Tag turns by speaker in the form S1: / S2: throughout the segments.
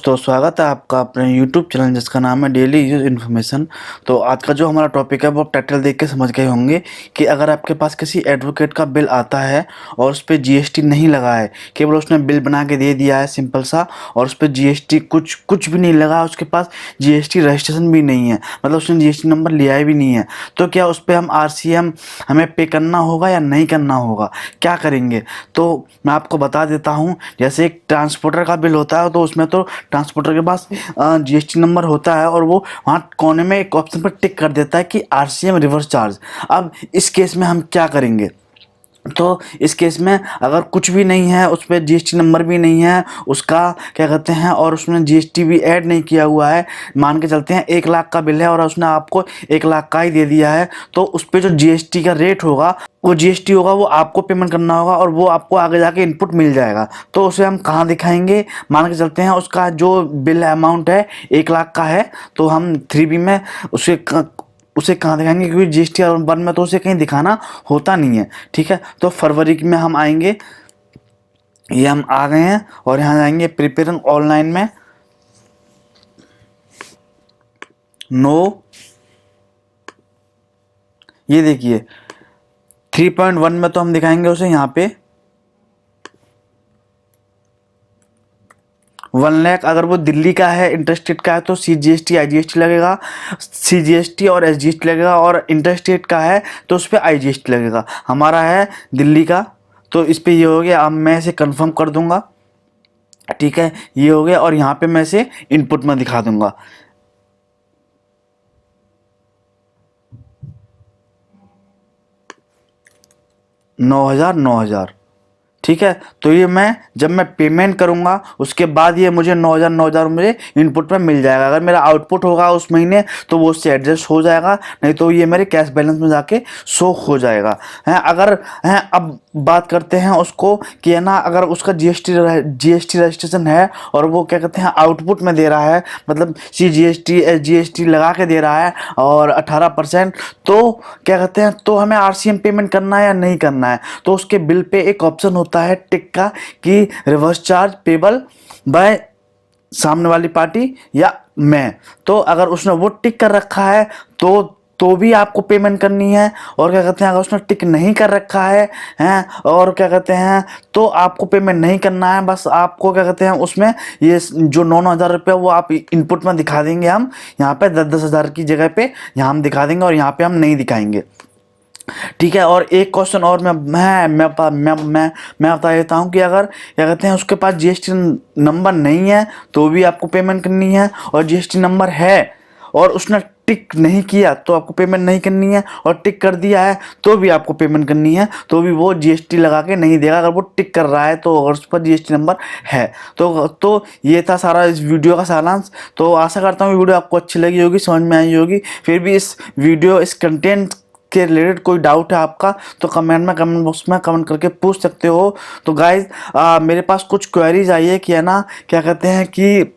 S1: तो स्वागत है आपका अपने यूट्यूब चैनल जिसका नाम है डेली यूज इन्फॉर्मेशन। तो आज का जो हमारा टॉपिक है वो आप टाइटल देख के समझ गए होंगे कि अगर आपके पास किसी एडवोकेट का बिल आता है और उस पर जीएसटी नहीं लगा है, केवल उसने बिल बना के दे दिया है सिंपल सा, और उस पर जीएसटी कुछ भी नहीं लगा, उसके पास जीएसटी रजिस्ट्रेशन भी नहीं है, मतलब उसने जीएसटी नंबर लिया भी नहीं है, तो क्या उस पर हम आरसीएम हमें पे करना होगा या नहीं करना होगा, क्या करेंगे? तो मैं आपको बता देता हूँ। जैसे एक ट्रांसपोर्टर का बिल होता है तो उसमें तो ट्रांसपोर्टर के पास जीएसटी नंबर होता है और वो वहाँ कोने में एक ऑप्शन पर टिक कर देता है कि आरसीएम रिवर्स चार्ज। अब इस केस में हम क्या करेंगे? तो इस केस में अगर कुछ भी नहीं है, उस पर जीएसटी नंबर भी नहीं है, उसका क्या कहते हैं, और उसमें जीएसटी भी ऐड नहीं किया हुआ है, मान के चलते हैं 1 लाख का बिल है और उसने आपको 1 लाख का ही दे दिया है, तो उस पर जो जीएसटी का रेट होगा, वो जीएसटी होगा, वो आपको पेमेंट करना होगा और वो आपको आगे जाके इनपुट मिल जाएगा। तो उसे हम कहाँ दिखाएंगे? मान के चलते हैं उसका जो बिल अमाउंट है 1 लाख का है, तो हम 3B में उसे कहाँ दिखाएंगे? क्योंकि जीएसटी और 1 में तो उसे कहीं दिखाना होता नहीं है। ठीक है, तो फरवरी में हम आएंगे, ये हम आ गए हैं और यहाँ जाएंगे प्रिपेयर ऑनलाइन में, नो, ये देखिए 3.1 में तो हम दिखाएंगे उसे यहाँ पे 1 लाख। अगर वो दिल्ली का है, इंटरस्टेट का है, तो CGST IGST लगेगा, CGST और SGST लगेगा, और इंटरस्टेट का है तो उस पर IGST लगेगा। हमारा है दिल्ली का, तो इस पर ये हो गया। अब मैं इसे कंफर्म कर दूंगा, ठीक है, ये हो गया, और यहाँ पे मैं इसे इनपुट में दिखा दूंगा। नौ हजार, ठीक है। तो ये मैं जब मैं पेमेंट करूंगा उसके बाद ये मुझे 9,000 मुझे इनपुट में मिल जाएगा। अगर मेरा आउटपुट होगा उस महीने तो वो उससे एडजस्ट हो जाएगा, नहीं तो ये मेरे कैश बैलेंस में जाके शो हो जाएगा। हैं अगर हैं अब बात करते हैं उसको कि है ना, अगर उसका जीएसटी रजिस्ट्रेशन है और वो क्या कहते हैं आउटपुट में दे रहा है, मतलब CGST SGST लगा के दे रहा है और 18%, तो क्या कहते हैं, तो हमें आरसीएम पेमेंट करना है या नहीं करना है? तो उसके बिल पे एक ऑप्शन होता है टिक का कि रिवर्स चार्ज पेबल बाय सामने वाली पार्टी या मैं। तो अगर उसने वो टिक कर रखा है तो भी आपको पेमेंट करनी है, और क्या कहते हैं अगर उसने टिक नहीं कर रखा है हैं और क्या कहते हैं तो आपको पेमेंट नहीं करना है। बस आपको क्या कहते हैं उसमें ये जो 9,000 रुपये वो आप इनपुट में दिखा देंगे, हम यहाँ पे 10-10 हज़ार की जगह पे यहाँ हम दिखा देंगे और यहाँ पे हम नहीं दिखाएंगे। ठीक है, और एक क्वेश्चन और मैं बता देता हूँ कि अगर क्या कहते हैं उसके पास जीएसटी नंबर नहीं है तो भी आपको पेमेंट करनी है, और जीएसटी नंबर है और उसने टिक नहीं किया तो आपको पेमेंट नहीं करनी है, और टिक कर दिया है तो भी आपको पेमेंट करनी है, तो भी वो जीएसटी लगा के नहीं देगा अगर वो टिक कर रहा है तो, अगर उस पर जीएसटी नंबर है तो ये था सारा इस वीडियो का सारांश। तो आशा करता हूँ वीडियो आपको अच्छी लगी होगी, समझ में आई होगी। फिर भी इस कंटेंट के रिलेटेड कोई डाउट है आपका तो कमेंट बॉक्स में कमेंट करके पूछ सकते हो। तो गाइज मेरे पास कुछ क्वेरीज आई है कि है ना, क्या कहते हैं कि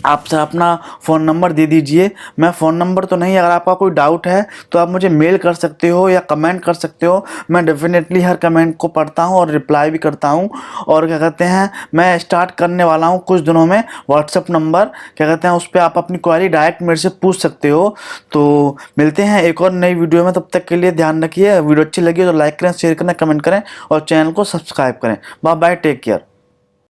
S1: आप सर अपना फ़ोन नंबर दे दीजिए। मैं फ़ोन नंबर तो नहीं, अगर आपका कोई डाउट है तो आप मुझे मेल कर सकते हो या कमेंट कर सकते हो। मैं डेफिनेटली हर कमेंट को पढ़ता हूँ और रिप्लाई भी करता हूँ। और क्या कहते हैं मैं स्टार्ट करने वाला हूँ कुछ दिनों में व्हाट्सअप नंबर, क्या कहते हैं उस पर आप अपनी क्वेरी डायरेक्ट मेरे से पूछ सकते हो। तो मिलते हैं एक और नई वीडियो में, तब तक के लिए ध्यान रखिए। वीडियो अच्छी लगी तो लाइक करें, शेयर करें, कमेंट करें और चैनल को सब्सक्राइब करें। Bye bye, take care.